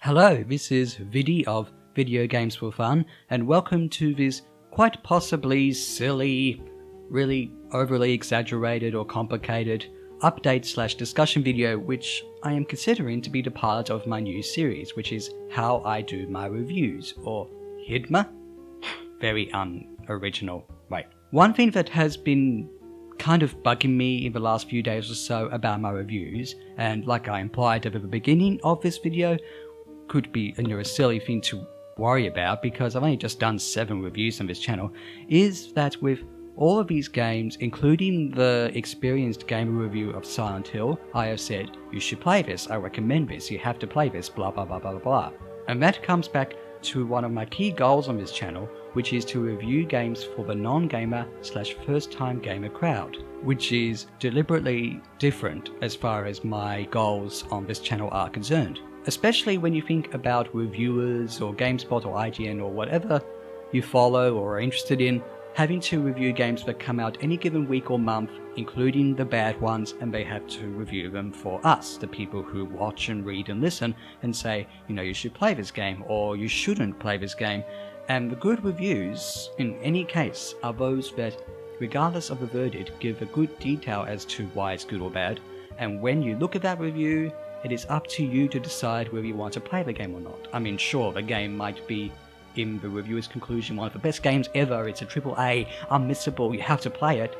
Hello, this is Vidi of Video Games for Fun, and welcome to this quite possibly silly, really overly exaggerated or complicated update/discussion video which I am considering to be the pilot of my new series, which is How I Do My Reviews, or HIDMA. Very unoriginal. Right. One thing that has been kind of bugging me in the last few days or so about my reviews, and like I implied at the beginning of this video, could be a silly thing to worry about because I've only just done 7 reviews on this channel, is that with all of these games, including the experienced gamer review of Silent Hill, I have said, you should play this, I recommend this, you have to play this, blah blah blah blah blah. And that comes back to one of my key goals on this channel, which is to review games for the non-gamer/first time gamer crowd, which is deliberately different as far as my goals on this channel are concerned. Especially when you think about reviewers or GameSpot or IGN or whatever you follow or are interested in, having to review games that come out any given week or month, including the bad ones, and they have to review them for us, the people who watch and read and listen, and say, you should play this game, or you shouldn't play this game. And the good reviews, in any case, are those that, regardless of the verdict, give a good detail as to why it's good or bad, and when you look at that review, it is up to you to decide whether you want to play the game or not. I mean, sure, the game might be, in the reviewer's conclusion, one of the best games ever, it's a AAA, unmissable, you have to play it.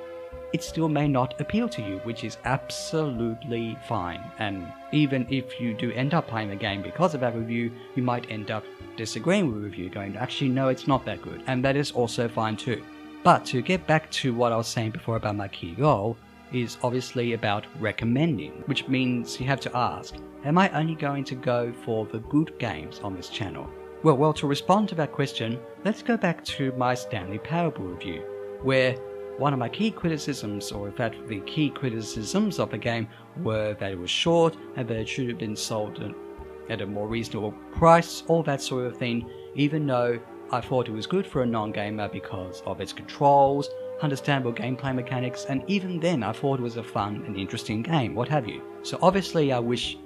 It still may not appeal to you, which is absolutely fine. And even if you do end up playing the game because of that review, you might end up disagreeing with the review, going, actually, no, it's not that good. And that is also fine too. But to get back to what I was saying before about my key goal, is obviously about recommending, which means you have to ask, am I only going to go for the good games on this channel? Well, to respond to that question, let's go back to my Stanley Parable review, where one of my key criticisms, or in fact the key criticisms of the game, were that it was short and that it should have been sold at a more reasonable price, all that sort of thing, even though I thought it was good for a non-gamer because of its controls, understandable gameplay mechanics, and even then I thought it was a fun and interesting game, what have you. So obviously I wish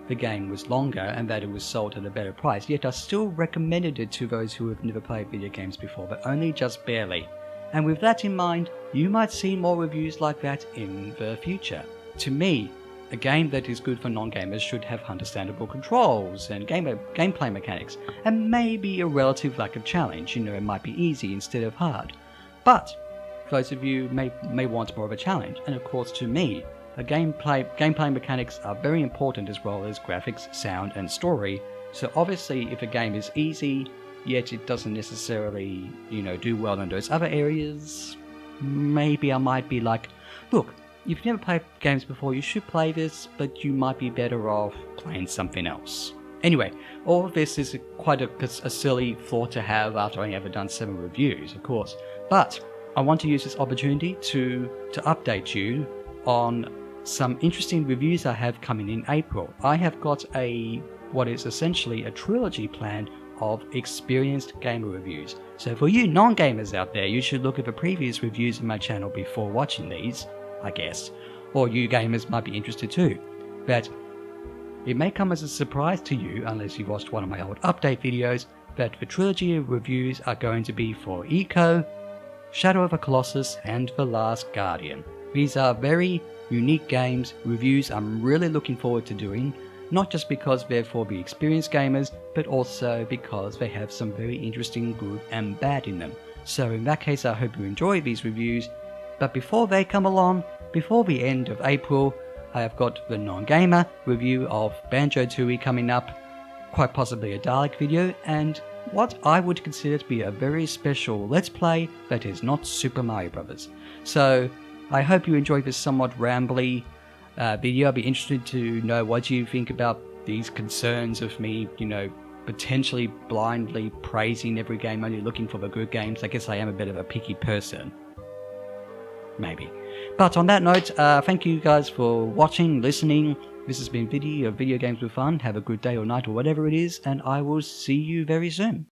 the game was longer and that it was sold at a better price, yet I still recommended it to those who have never played video games before, but only just barely. And with that in mind, you might see more reviews like that in the future. To me, a game that is good for non-gamers should have understandable controls and gameplay mechanics, and maybe a relative lack of challenge. It might be easy instead of hard. But those of you may want more of a challenge, and of course to me, gameplay mechanics are very important as well as graphics, sound and story. So obviously if a game is easy, yet it doesn't necessarily, do well in those other areas, maybe I might be like, look, if you've never played games before, you should play this, but you might be better off playing something else. Anyway, all of this is quite a silly thought to have after I have done 7 reviews, of course, but I want to use this opportunity to update you on some interesting reviews I have coming in April. I have got what is essentially a trilogy planned of experienced gamer reviews. So for you non-gamers out there, you should look at the previous reviews on my channel before watching these, I guess. Or you gamers might be interested too. But it may come as a surprise to you, unless you've watched one of my old update videos, that the trilogy of reviews are going to be for Eco, Shadow of the Colossus, and The Last Guardian. These are very unique games, reviews I'm really looking forward to doing, not just because they're for the experienced gamers, but also because they have some very interesting good and bad in them. So in that case, I hope you enjoy these reviews, but before they come along, before the end of April, I have got the non-gamer review of Banjo-Tooie coming up, quite possibly a Dalek video, and what I would consider to be a very special Let's Play that is not Super Mario Bros. So I hope you enjoyed this somewhat rambly video. I'd be interested to know what you think about these concerns of me, potentially blindly praising every game, only looking for the good games. I guess I am a bit of a picky person. Maybe. But on that note, thank you guys for watching, listening. This has been Vidi of Video Games with Fun. Have a good day or night or whatever it is, and I will see you very soon.